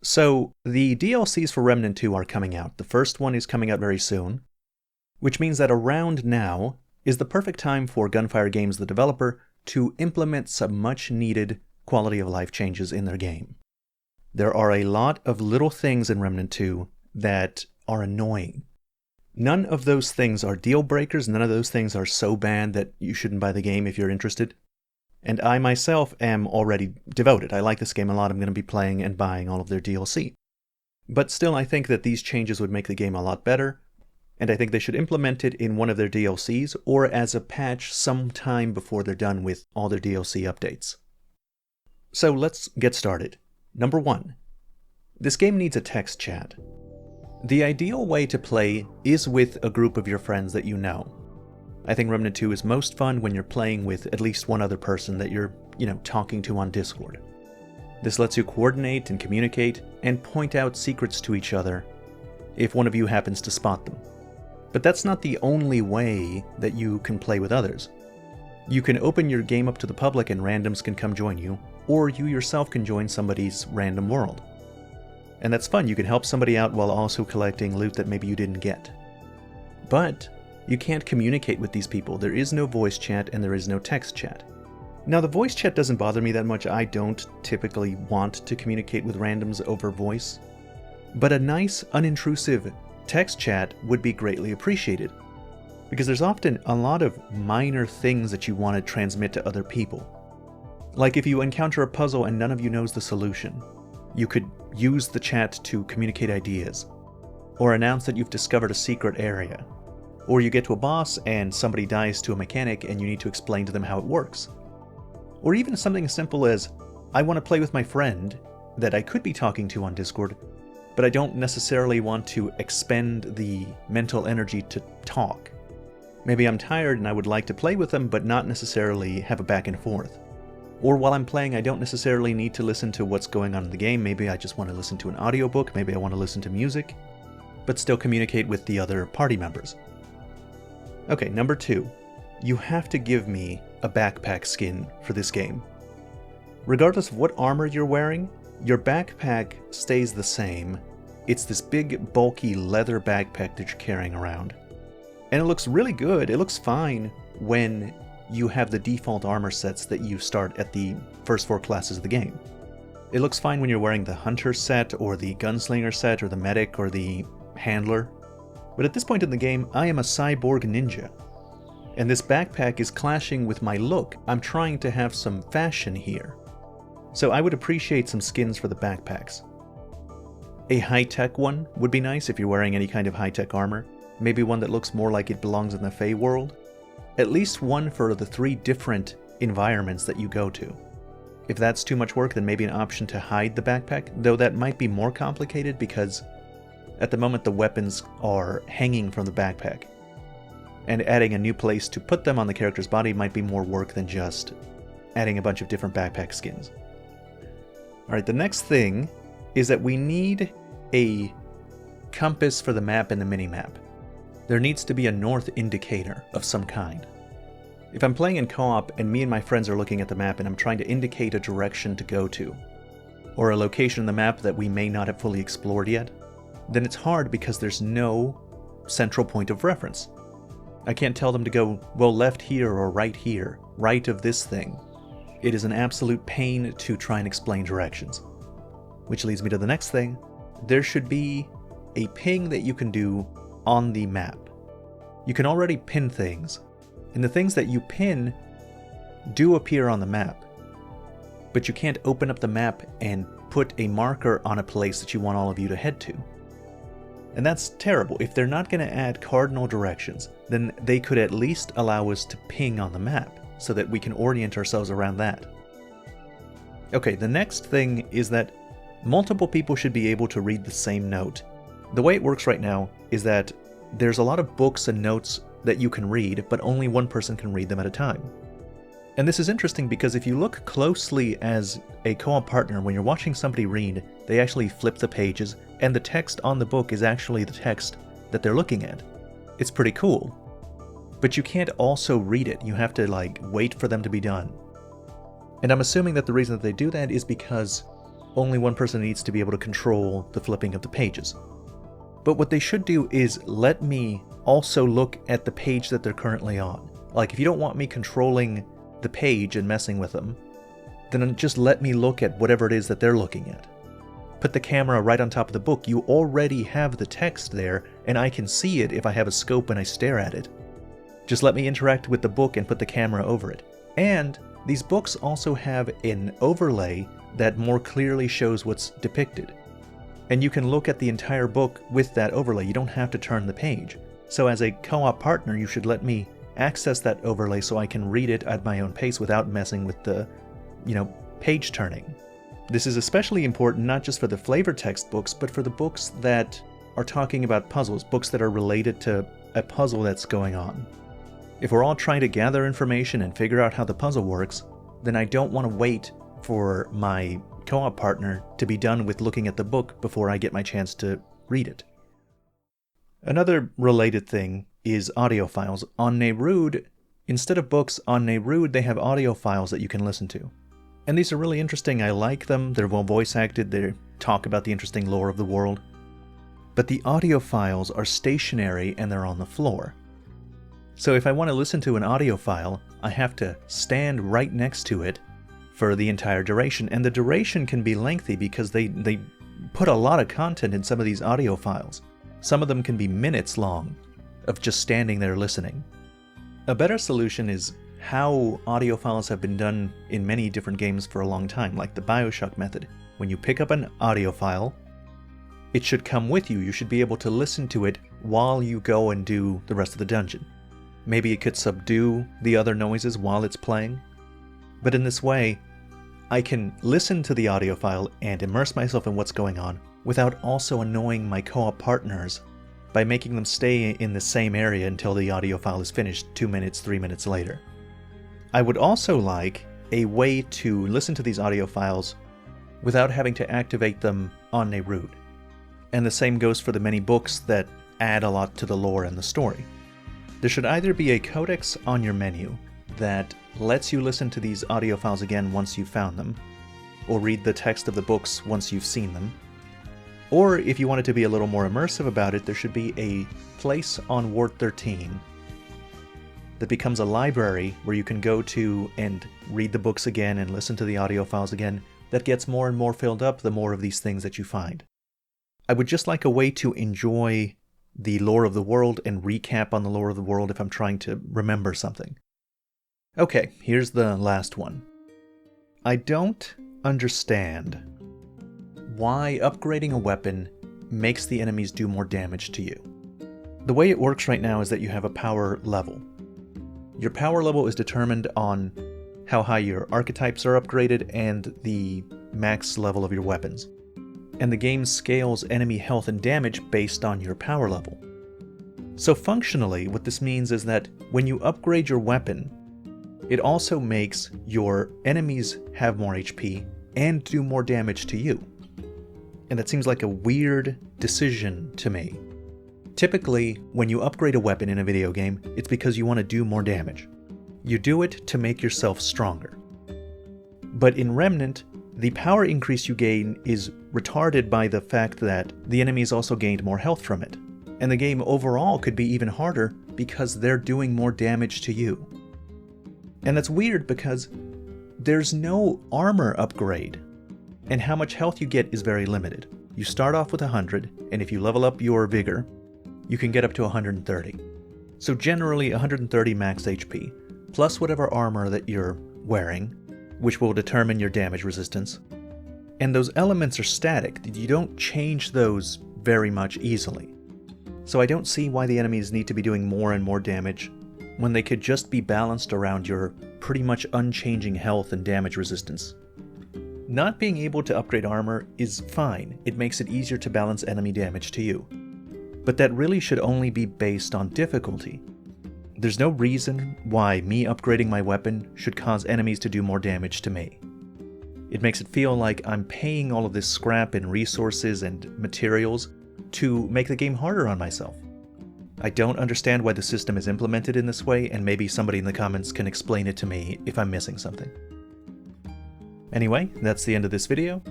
So, the DLCs for Remnant 2 are coming out. The first one is coming out very soon, which means that around now is the perfect time for Gunfire Games, the developer, to implement some much needed quality of life changes in their game. There are a lot of little things in Remnant 2 that are annoying. None of those things are deal breakers, none of those things are so bad that you shouldn't buy the game if you're interested. And I myself am already devoted. I like this game a lot. I'm going to be playing and buying all of their DLC. But still, I think that these changes would make the game a lot better, and I think they should implement it in one of their DLCs or as a patch sometime before they're done with all their DLC updates. So let's get started. Number 1. This game needs a text chat. The ideal way to play is with a group of your friends that you know. I think Remnant 2 is most fun when you're playing with at least one other person that you're, talking to on Discord. This lets you coordinate and communicate and point out secrets to each other if one of you happens to spot them. But that's not the only way that you can play with others. You can open your game up to the public and randoms can come join you, or you yourself can join somebody's random world. And that's fun, you can help somebody out while also collecting loot that maybe you didn't get. But you can't communicate with these people. There is no voice chat and there is no text chat. Now the voice chat doesn't bother me that much. I don't typically want to communicate with randoms over voice. But a nice, unintrusive text chat would be greatly appreciated, because there's often a lot of minor things that you want to transmit to other people. Like if you encounter a puzzle and none of you knows the solution, you could use the chat to communicate ideas, or announce that you've discovered a secret area, or you get to a boss and somebody dies to a mechanic and you need to explain to them how it works. Or even something as simple as, I want to play with my friend that I could be talking to on Discord, but I don't necessarily want to expend the mental energy to talk. Maybe I'm tired and I would like to play with them, but not necessarily have a back and forth. Or while I'm playing, I don't necessarily need to listen to what's going on in the game. Maybe I just want to listen to an audiobook, maybe I want to listen to music, but still communicate with the other party members. Okay, number 2. You have to give me a backpack skin for this game. Regardless of what armor you're wearing, your backpack stays the same. It's this big, bulky leather backpack that you're carrying around. And it looks really good. It looks fine when you have the default armor sets that you start at the first 4 classes of the game. It looks fine when you're wearing the hunter set, or the gunslinger set, or the medic, or the handler. But at this point in the game, I am a cyborg ninja. And this backpack is clashing with my look. I'm trying to have some fashion here. So I would appreciate some skins for the backpacks. A high-tech one would be nice if you're wearing any kind of high-tech armor. Maybe one that looks more like it belongs in the Fey world. At least one for the 3 different environments that you go to. If that's too much work, then maybe an option to hide the backpack, though that might be more complicated because at the moment the weapons are hanging from the backpack. And adding a new place to put them on the character's body might be more work than just adding a bunch of different backpack skins. Alright, the next thing is that we need a compass for the map and the minimap. There needs to be a north indicator of some kind. If I'm playing in co-op and me and my friends are looking at the map and I'm trying to indicate a direction to go to, or a location on the map that we may not have fully explored yet, then it's hard because there's no central point of reference. I can't tell them to go, well, left here or right here, right of this thing. It is an absolute pain to try and explain directions. Which leads me to the next thing. There should be a ping that you can do on the map. You can already pin things, and the things that you pin do appear on the map. But you can't open up the map and put a marker on a place that you want all of you to head to. And that's terrible. If they're not going to add cardinal directions, then they could at least allow us to ping on the map, so that we can orient ourselves around that. Okay, the next thing is that multiple people should be able to read the same note. The way it works right now is that there's a lot of books and notes that you can read, but only one person can read them at a time. And this is interesting because if you look closely as a co-op partner, when you're watching somebody read, they actually flip the pages, and the text on the book is actually the text that they're looking at. It's pretty cool. But you can't also read it. You have to wait for them to be done. And I'm assuming that the reason that they do that is because only one person needs to be able to control the flipping of the pages. But what they should do is let me also look at the page that they're currently on. Like, if you don't want me controlling the page and messing with them, then just let me look at whatever it is that they're looking at. Put the camera right on top of the book. You already have the text there, and I can see it if I have a scope and I stare at it. Just let me interact with the book and put the camera over it. And these books also have an overlay that more clearly shows what's depicted. And you can look at the entire book with that overlay. You don't have to turn the page. So as a co-op partner, you should let me access that overlay so I can read it at my own pace without messing with the, page turning. This is especially important not just for the flavor text books, but for the books that are talking about puzzles, books that are related to a puzzle that's going on. If we're all trying to gather information and figure out how the puzzle works, then I don't want to wait for my co-op partner to be done with looking at the book before I get my chance to read it. Another related thing is audio files. On Nerude, instead of books, on Nerude they have audio files that you can listen to. And these are really interesting. I like them. They're well voice acted. They talk about the interesting lore of the world. But the audio files are stationary and they're on the floor. So if I want to listen to an audio file, I have to stand right next to it for the entire duration. And the duration can be lengthy because they put a lot of content in some of these audio files. Some of them can be minutes long of just standing there listening. A better solution is how audio files have been done in many different games for a long time, like the BioShock method. When you pick up an audio file, it should come with you. You should be able to listen to it while you go and do the rest of the dungeon. Maybe it could subdue the other noises while it's playing. But in this way, I can listen to the audio file and immerse myself in what's going on without also annoying my co-op partners by making them stay in the same area until the audio file is finished 2 minutes, 3 minutes later. I would also like a way to listen to these audio files without having to activate them on Nerude. And the same goes for the many books that add a lot to the lore and the story. There should either be a codex on your menu that lets you listen to these audio files again once you've found them, or read the text of the books once you've seen them. Or if you want it to be a little more immersive about it, there should be a place on Ward 13 that becomes a library where you can go to and read the books again and listen to the audio files again. That gets more and more filled up the more of these things that you find. I would just like a way to enjoy the lore of the world and recap on the lore of the world if I'm trying to remember something. Okay, here's the last one. I don't understand why upgrading a weapon makes the enemies do more damage to you. The way it works right now is that you have a power level. Your power level is determined on how high your archetypes are upgraded and the max level of your weapons. And the game scales enemy health and damage based on your power level. So functionally, what this means is that when you upgrade your weapon, it also makes your enemies have more HP and do more damage to you. And that seems like a weird decision to me. Typically, when you upgrade a weapon in a video game, it's because you want to do more damage. You do it to make yourself stronger. But in Remnant, the power increase you gain is retarded by the fact that the enemies also gained more health from it. And the game overall could be even harder because they're doing more damage to you. And that's weird because there's no armor upgrade, and how much health you get is very limited. You start off with 100, and if you level up your vigor, you can get up to 130. So generally 130 max HP, plus whatever armor that you're wearing, which will determine your damage resistance. And those elements are static. You don't change those very much easily. So I don't see why the enemies need to be doing more and more damage when they could just be balanced around your pretty much unchanging health and damage resistance. Not being able to upgrade armor is fine. It makes it easier to balance enemy damage to you. But that really should only be based on difficulty. There's no reason why me upgrading my weapon should cause enemies to do more damage to me. It makes it feel like I'm paying all of this scrap and resources and materials to make the game harder on myself. I don't understand why the system is implemented in this way, and maybe somebody in the comments can explain it to me if I'm missing something. Anyway, that's the end of this video.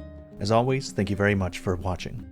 As always, thank you very much for watching.